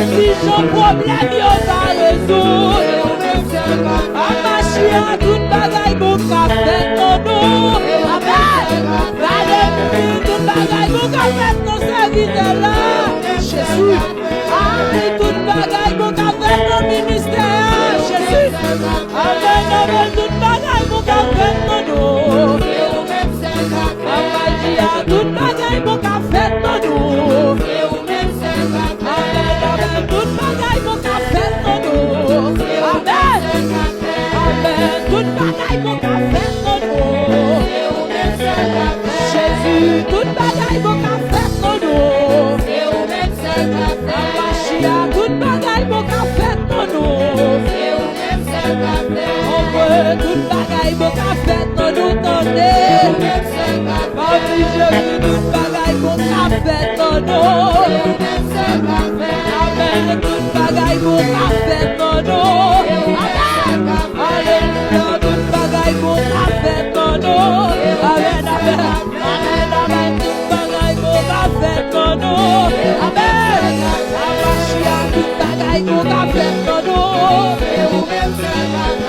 Décision, problème, yo va résoudre. Amachia, tout bagaille, mon café, non. Amen. Alléluia, tout bagaille, mon café, non, serviteur là. Jésus. Amen, tout bagaille, mon café, non, ministère. Jésus. Amen, amen, tout bagaille, mon café, non. Amachia, tout bagaille, mon café, non. Amen, tout bagaille, mon café, non. Amen. Amen, tout bagaille, mon café, non. Jésus, tout bagaille, mon café, non. Amachia, tout bagaille, mon café, non. On veut tout bagaille, mon café, non. Tendez. Parmi Jésus, tout bagaille, mon café, non. Amen, tout bagaille, mon café, non. Amen. Alléluia, tout bagaille, mon café, non. Amen, amen. Amen, amen, tout bagaille, mon café, non. Amen. Amachia, tout bagaille, mon café, non.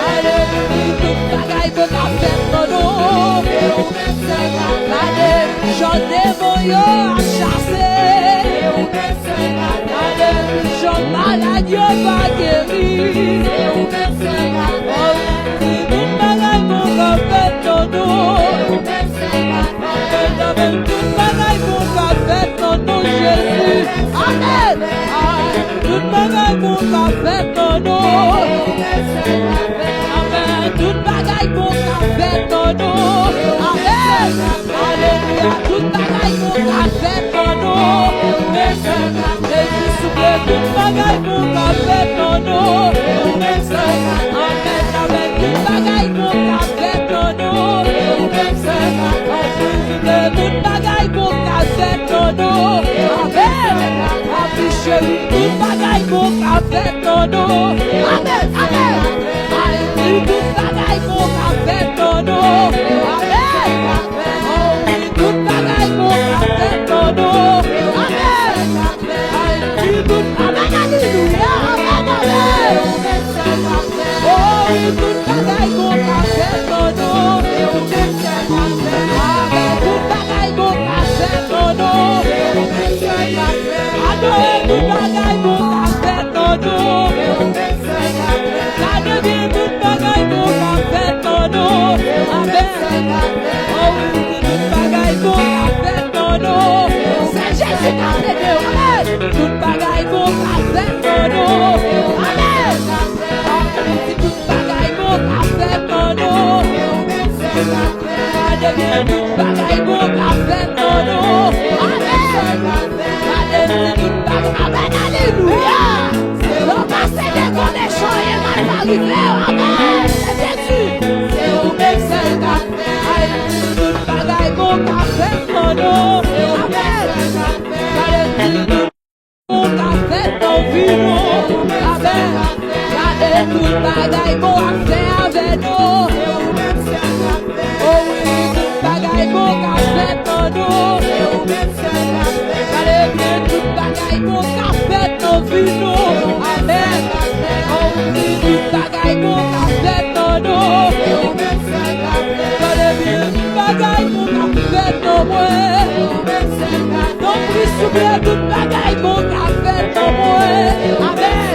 Alléluia, tout bagaille, mon café, non. Alléluia, j'en ai mon yo à chasser. Alléluia, j'en malade yo va guérir. Tout bagaille, mon café, non. Amen, tout bagaille, mon café, non, Jésus. Amen. Tout bagaille, mon café, non. Amen, tout bagaille, mon café, non. Amen. Alléluia, tout bagaille, mon café, non. Jésus, souffle, tout bagaille, mon café, non. Amen, amen, tout bagaille, mon café, non. Tout bagaille, mon café, non. Amen. Affiche, tout bagaille, mon café, non. Amen, amen. Alléluia, tout bagaille, mon café, non. Amen. Tout bagaille, mon café, non. Amen. Alléluia, tout bagaille, alléluia. Amen, amen. Oh, tout bagaille, mon café, non. Amen, tout bagaille, mon café, non. Adore, tout bagaille, mon café, non. Adore, tout bagaille, mon café, non. Amen. Oh, tout bagaille, mon café, non. C'est Jésus qui a fait de amen. Tout bagaille, mon café, non. Amen. Tout bagaille, mon café, non. Adore, tout bagaille, mon café, non. Amen. Amen, alléluia. On passe des connexions et mal arrivé. Amen. C'est Jésus. C'est au même seul café. Tout bagaille, mon café, non. Amen. Mon café, non, vino. Amen. Gardez tout bagaille, mon affaire avec nous. Oh oui, tout bagaille, mon café, non. Gardez bien tout bagaille, mon café, non, vino. Amen. Oh oui, tout bagaille, mon café, non. Gardez bien tout bagaille, mon café, non, moi. Donc, oui, souviens tout bagaille, mon café, non, moi. Amen.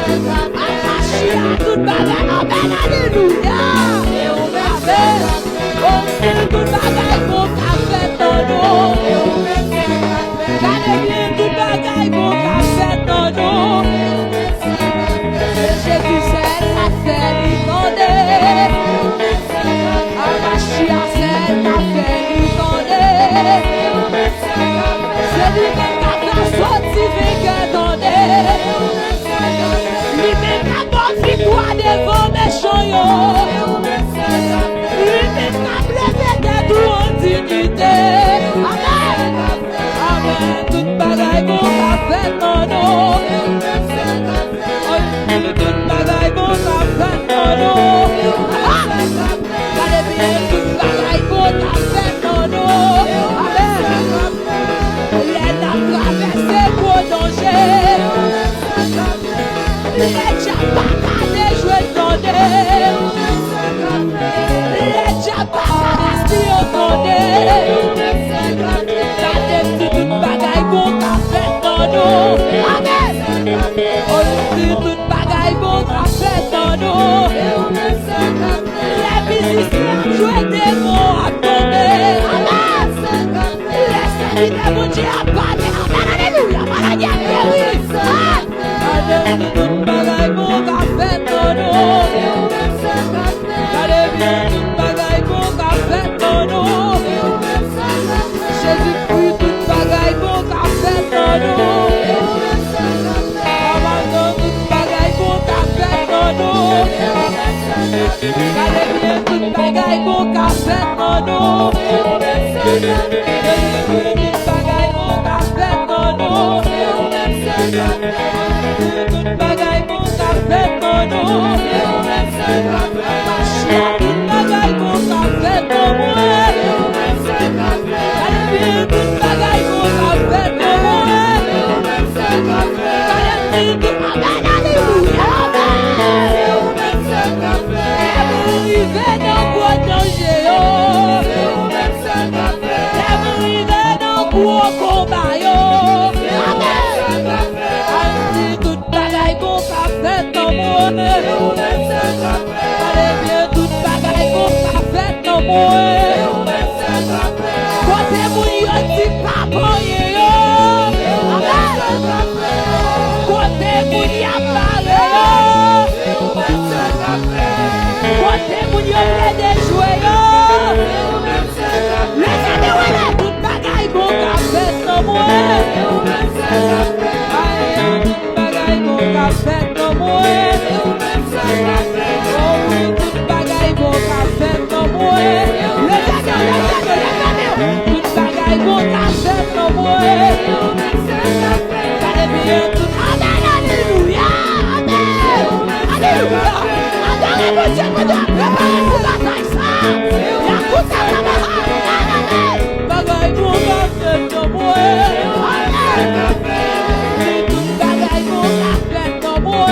Amachia, tout bagaille, amen, alléluia. Amen. Oh, tout bagaille, mon café, non. Gardez bien tout bagaille, mon café, non. Jésus, c'est la fait l'icône. Amachia, c'est la fait l'icône. C'est lui-même qui a sorti vainqueur donné. Lui-même qui a bon victoire devant mes choyaux. Lui-même qui a levé des Tout bagay bon ka fait pour nous. Tout bagay bon ka fait pour moi. Tout bagay bon ka fait pour moi. Alléluia. Arrivé dans gros danger. Arrivé dans gros combat. Tout bagay bon ka fait pour moi. Tout bagay bon ka fait pour moi. Côté moun yo di pa boye yo. Côté moun ya parle yo. Côté moun yo le de jouer yo. Regardez ouais tout bagay bon ka fait pour moi. Tout bagay bon ka fait pour moi. Tout bagay bon ka fait pour moi. Tout bagay bon ka fait pour moi. Amen, alléluia, amen, alléluia. Adorez mon Dieu, mon Dieu, préparez pour la taille ça. La coute à la main, amen. Bagay bon ka fait pour moi. Amen. Tout bagay bon ka fait pour moi.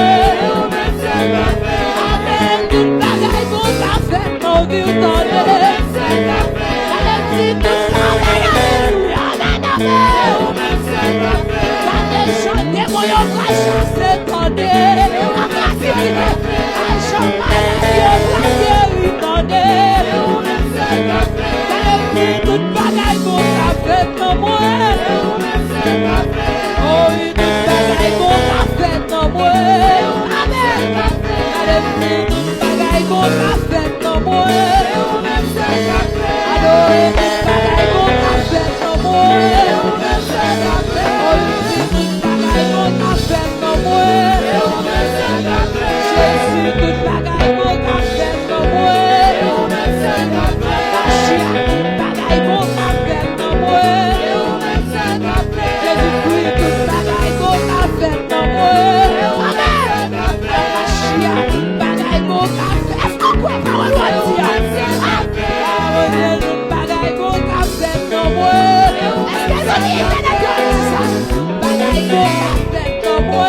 Amen. Tout bagay bon ka fait pour vous, attendez. Chantez moi yo va chanter tendez la facilité tout bagay bon ka fait pour moi. Oh tout bagay bon ka fait pour moi. Amen. Tout bagay bon ka fait pour moi. Adorez tout bagay bon ka fait pour moi. Jésus, tout bagay bon ka fait pour moi. Tout bagay bon ka fait pour moi. Jésus-Christ, tout bagay bon ka fait pour moi. Amen. Tout bagay bon ka fait. Est-ce qu'on peut pas le dire? Tout bagay bon ka fait pour moi. Est-ce que vous dites ça? Tout bagay bon ka fait pour moi.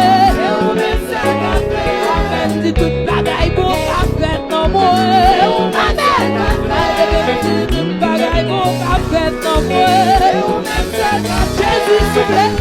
Amen. Tout bagay bon ka fait pour moi. Amen. Tout bagay bon ka fait pour moi. Jésus souffle.